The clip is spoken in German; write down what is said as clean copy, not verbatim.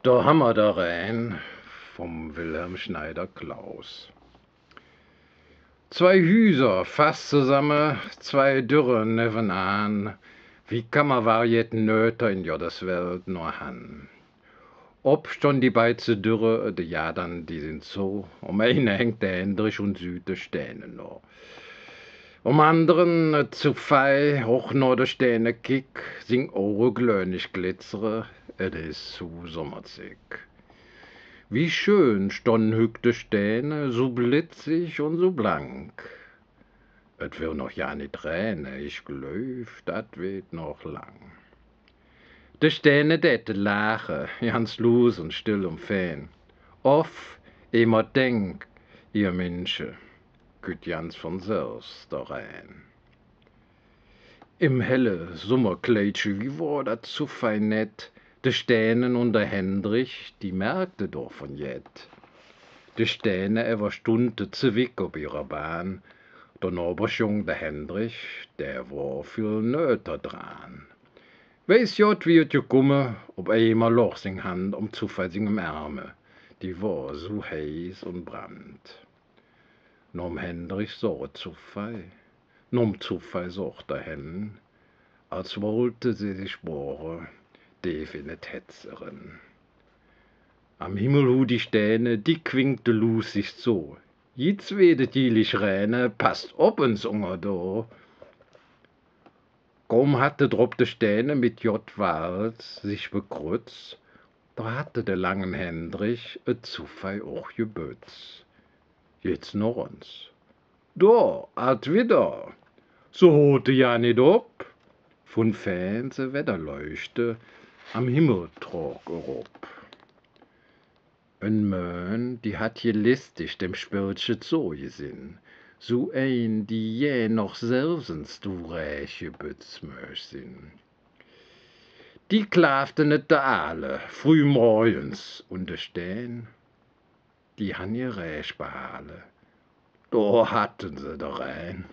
Da haben wir da rein vom Wilhelm Schneider Klaus. Zwei Hüser fast zusammen, zwei Dürre nebenan. Wie kann man varietten Nöter in Jottes Welt nur han? Ob schon die beize Dürre, de Jadern, die sind so. Eine hängt der Hendrich und Süde Stähne noch. Anderen zu fei, hoch nur de Stähne kick, sing Ohre glöhnig glitzere, et is zu sommerzig. Wie schön stonden hückte Stähne, so blitzig und so blank. Et will noch ja nit Träne, ich glöf, dat wird noch lang. De Stähne dätte lache, ganz los und still und fein. Oft, immer denk, ihr Menschen, küt ganz von selbst da rein. Im helle Sommerkleidchen, wie war dat zu fein nett, de Stähnen und der Hendrich, die merkte doch von jet. De Stähne war Stunde zu wick ob ihrer Bahn, der Noberschung der Hendrich, der war für Nöter dran. Weiß jot wie et gekommen, ob immer Loch sing Hand um Zufall singem Ärme, die war so heiß und brannt. Nom Hendrich so Zufall, nom Zufall sucht der Hen, als wollte sie sich bohren, die findet Hetzerin. Am Himmel hu die Stähne, die quinkte Lus sich so. Jetzt wedet jelig Räne, passt ob ins Unger do. Kaum hatte drop de Stähne mit J. Walz sich bekrutzt, da hatte der langen Hendrich et Zufall auch gebützt. Jetzt noch uns. Da, hat wieder. So hote ja nit ob. Von Fähnse Wetterleuchte am Himmel trog erob. Ein Möhn, die hat je listig dem Spöltsche so gesinn, so ein, die je noch selbstens du räche Bützmöch sinn. Die klafte net de Aale, früh morgens, und de Stähn, die han je Räch behale. Da hatten sie da rein.